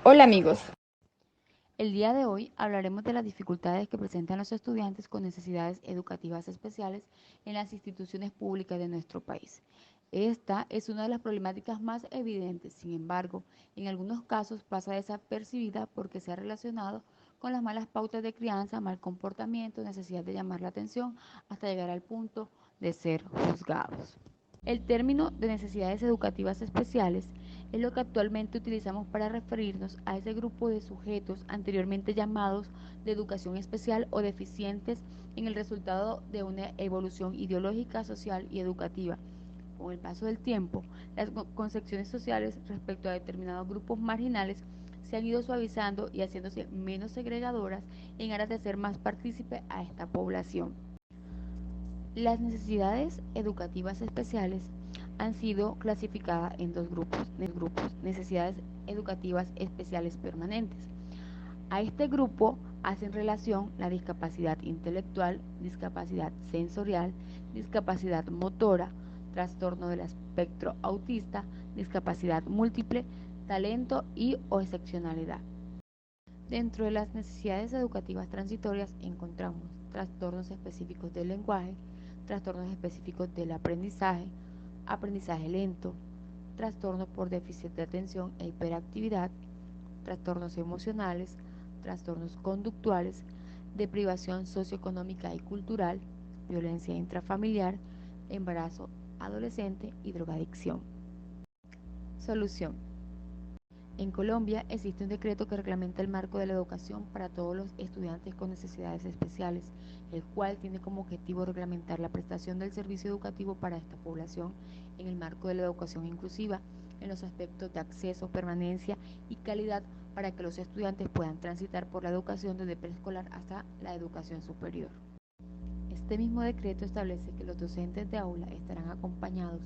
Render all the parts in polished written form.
Hola amigos, El día de hoy hablaremos de las dificultades que presentan los estudiantes con necesidades educativas especiales en las instituciones públicas de nuestro país. Esta es una de las problemáticas más evidentes, sin embargo, en algunos casos pasa desapercibida porque se ha relacionado con las malas pautas de crianza, mal comportamiento, necesidad de llamar la atención, hasta llegar al punto de ser juzgados. El término de necesidades educativas especiales es lo que actualmente utilizamos para referirnos a ese grupo de sujetos anteriormente llamados de educación especial o deficientes en el resultado de una evolución ideológica, social y educativa. Con el paso del tiempo, las concepciones sociales respecto a determinados grupos marginales se han ido suavizando y haciéndose menos segregadoras en aras de hacer más partícipe a esta población. Las necesidades educativas especiales han sido clasificadas en dos grupos, necesidades educativas especiales permanentes. A este grupo hacen relación la discapacidad intelectual, discapacidad sensorial, discapacidad motora, trastorno del espectro autista, discapacidad múltiple, talento y o excepcionalidad. Dentro de las necesidades educativas transitorias encontramos trastornos específicos del lenguaje, trastornos específicos del aprendizaje, aprendizaje lento, trastorno por déficit de atención e hiperactividad, trastornos emocionales, trastornos conductuales, deprivación socioeconómica y cultural, violencia intrafamiliar, embarazo adolescente y drogadicción. Solución. En Colombia existe un decreto que reglamenta el marco de la educación para todos los estudiantes con necesidades especiales, el cual tiene como objetivo reglamentar la prestación del servicio educativo para esta población en el marco de la educación inclusiva, en los aspectos de acceso, permanencia y calidad para que los estudiantes puedan transitar por la educación desde preescolar hasta la educación superior. Este mismo decreto establece que los docentes de aula estarán acompañados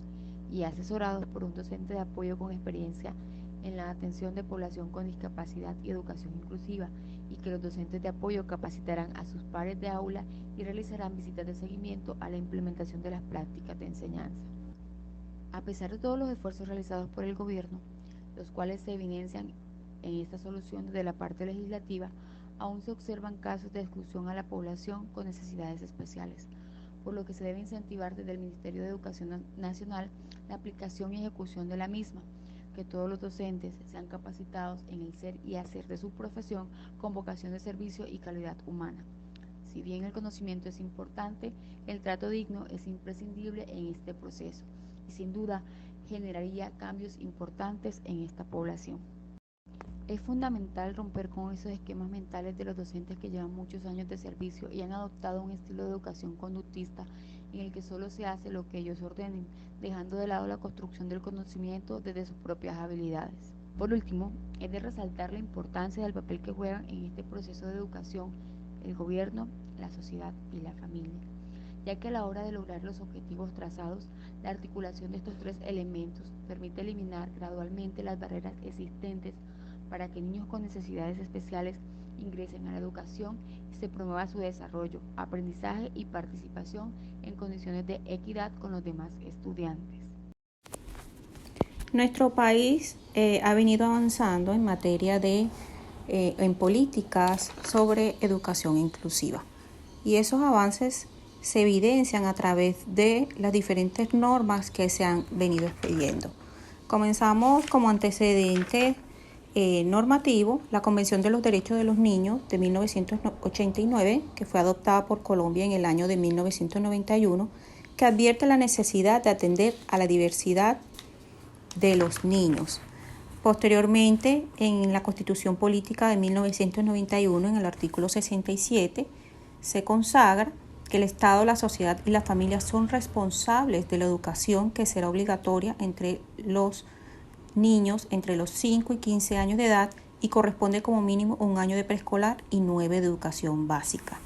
y asesorados por un docente de apoyo con experiencia en la atención de población con discapacidad y educación inclusiva, y que los docentes de apoyo capacitarán a sus pares de aula y realizarán visitas de seguimiento a la implementación de las prácticas de enseñanza. A pesar de todos los esfuerzos realizados por el gobierno, los cuales se evidencian en esta solución desde la parte legislativa, aún se observan casos de exclusión a la población con necesidades especiales, por lo que se debe incentivar desde el Ministerio de Educación Nacional la aplicación y ejecución de la misma, que todos los docentes sean capacitados en el ser y hacer de su profesión con vocación de servicio y calidad humana. Si bien el conocimiento es importante, el trato digno es imprescindible en este proceso y sin duda generaría cambios importantes en esta población. Es fundamental romper con esos esquemas mentales de los docentes que llevan muchos años de servicio y han adoptado un estilo de educación conductista en el que solo se hace lo que ellos ordenen, dejando de lado la construcción del conocimiento desde sus propias habilidades. Por último, es de resaltar la importancia del papel que juegan en este proceso de educación el gobierno, la sociedad y la familia, ya que a la hora de lograr los objetivos trazados, la articulación de estos tres elementos permite eliminar gradualmente las barreras existentes para que niños con necesidades especiales ingresen a la educación y se promueva su desarrollo, aprendizaje y participación en condiciones de equidad con los demás estudiantes. Nuestro país ha venido avanzando en materia en políticas sobre educación inclusiva, y esos avances se evidencian a través de las diferentes normas que se han venido expidiendo. Comenzamos como antecedente normativo la Convención de los Derechos de los Niños de 1989, que fue adoptada por Colombia en el año de 1991, que advierte la necesidad de atender a la diversidad de los niños. Posteriormente, en la Constitución Política de 1991, en el artículo 67, se consagra que el Estado, la sociedad y la familia son responsables de la educación que será obligatoria entre los niños entre los 5 y 15 años de edad y corresponde como mínimo 1 año de preescolar y 9 de educación básica.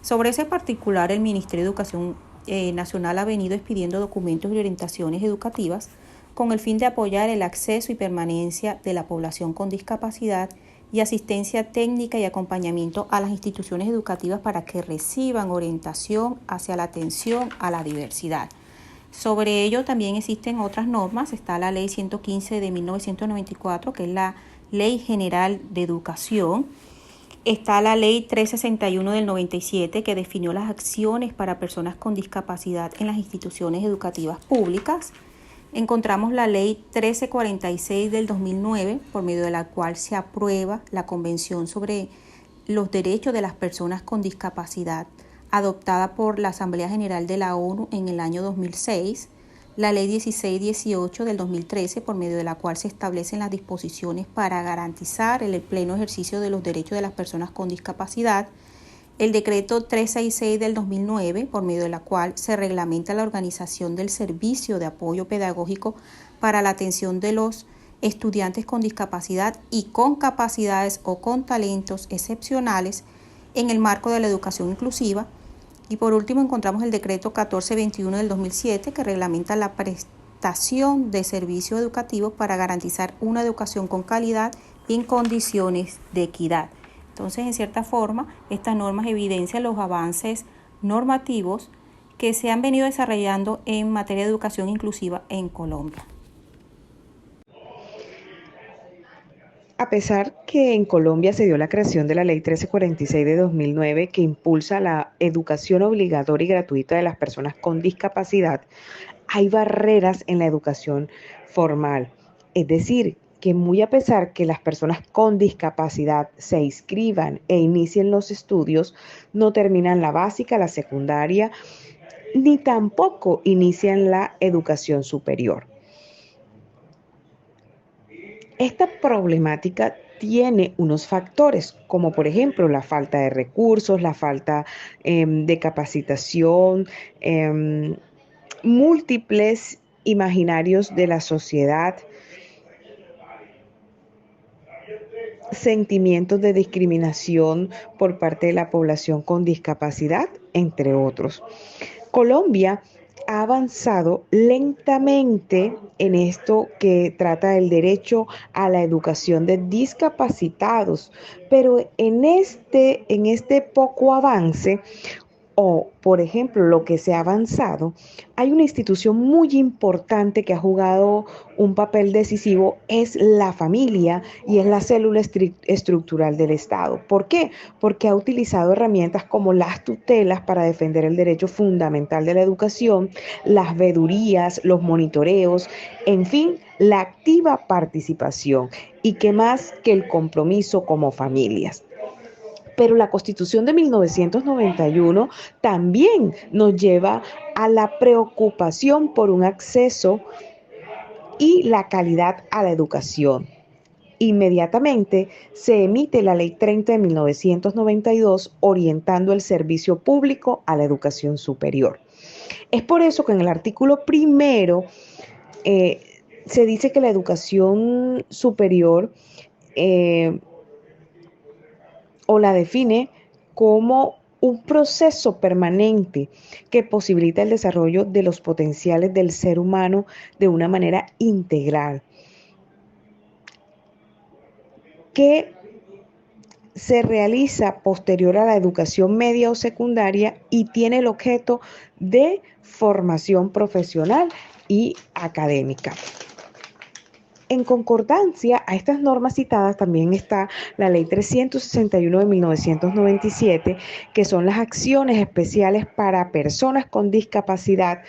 Sobre ese particular, el Ministerio de Educación Nacional ha venido expidiendo documentos y orientaciones educativas con el fin de apoyar el acceso y permanencia de la población con discapacidad y asistencia técnica y acompañamiento a las instituciones educativas para que reciban orientación hacia la atención a la diversidad. Sobre ello también existen otras normas. Está la Ley 115 de 1994, que es la Ley General de Educación. Está la Ley 361 del 97, que definió las acciones para personas con discapacidad en las instituciones educativas públicas. Encontramos la Ley 1346 del 2009, por medio de la cual se aprueba la Convención sobre los Derechos de las Personas con Discapacidad, adoptada por la Asamblea General de la ONU en el año 2006. La Ley 1618 del 2013, por medio de la cual se establecen las disposiciones para garantizar el pleno ejercicio de los derechos de las personas con discapacidad. El Decreto 366 del 2009, por medio de la cual se reglamenta la organización del servicio de apoyo pedagógico para la atención de los estudiantes con discapacidad y con capacidades o con talentos excepcionales en el marco de la educación inclusiva. Y por último encontramos el Decreto 1421 del 2007, que reglamenta la prestación de servicios educativos para garantizar una educación con calidad y en condiciones de equidad. Entonces, en cierta forma, estas normas evidencian los avances normativos que se han venido desarrollando en materia de educación inclusiva en Colombia. A pesar que en Colombia se dio la creación de la Ley 1346 de 2009, que impulsa la educación obligatoria y gratuita de las personas con discapacidad, hay barreras en la educación formal. Es decir, que muy a pesar que las personas con discapacidad se inscriban e inicien los estudios, no terminan la básica, la secundaria, ni tampoco inician la educación superior. Esta problemática tiene unos factores, como por ejemplo la falta de recursos, la falta de capacitación, múltiples imaginarios de la sociedad, sentimientos de discriminación por parte de la población con discapacidad, entre otros. Colombia ha avanzado lentamente en esto que trata del derecho a la educación de discapacitados, pero en este poco avance, o, por ejemplo, lo que se ha avanzado, hay una institución muy importante que ha jugado un papel decisivo, es la familia y es la célula estructural del Estado. ¿Por qué? Porque ha utilizado herramientas como las tutelas para defender el derecho fundamental de la educación, las vedurías, los monitoreos, en fin, la activa participación y qué más que el compromiso como familias. Pero la Constitución de 1991 también nos lleva a la preocupación por un acceso y la calidad a la educación. Inmediatamente se emite la Ley 30 de 1992 orientando el servicio público a la educación superior. Es por eso que en el artículo primero se dice que la educación superior o la define como un proceso permanente que posibilita el desarrollo de los potenciales del ser humano de una manera integral, que se realiza posterior a la educación media o secundaria y tiene el objeto de formación profesional y académica. En concordancia a estas normas citadas también está la Ley 361 de 1997, que son las acciones especiales para personas con discapacidad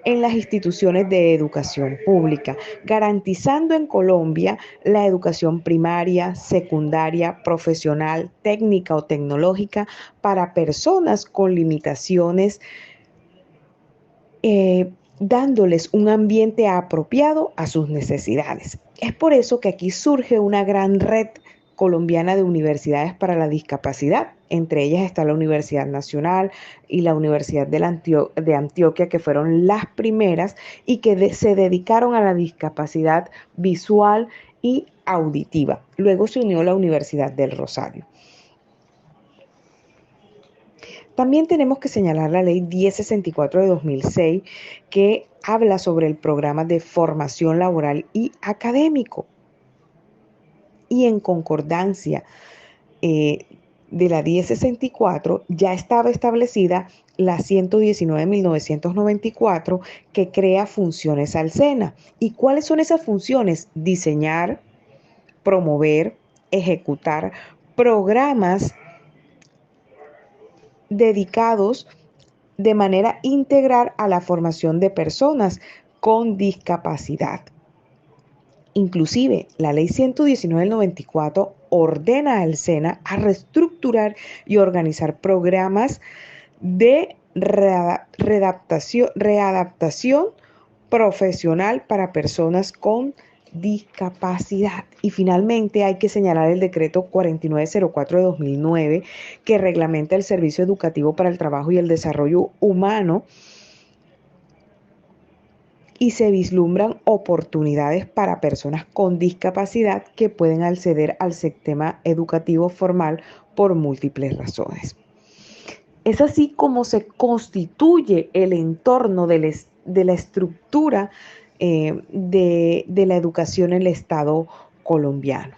en las instituciones de educación pública, garantizando en Colombia la educación primaria, secundaria, profesional, técnica o tecnológica para personas con limitaciones, dándoles un ambiente apropiado a sus necesidades. Es por eso que aquí surge una gran red colombiana de universidades para la discapacidad. Entre ellas está la Universidad Nacional y la Universidad de Antioquia, que fueron las primeras y que se dedicaron a la discapacidad visual y auditiva. Luego se unió la Universidad del Rosario. También tenemos que señalar la Ley 1064 de 2006, que habla sobre el programa de formación laboral y académico. Y en concordancia de la 1064 ya estaba establecida la 119 de 1994, que crea funciones al SENA. ¿Y cuáles son esas funciones? Diseñar, promover, ejecutar programas dedicados de manera integral a la formación de personas con discapacidad. Inclusive, la Ley 119 del 94 ordena al SENA a reestructurar y organizar programas de readaptación profesional para personas con discapacidad. Y finalmente hay que señalar el decreto 4904 de 2009 que reglamenta el Servicio Educativo para el Trabajo y el Desarrollo Humano, y se vislumbran oportunidades para personas con discapacidad que pueden acceder al sistema educativo formal por múltiples razones. Es así como se constituye el entorno de la estructura de la educación en el Estado colombiano.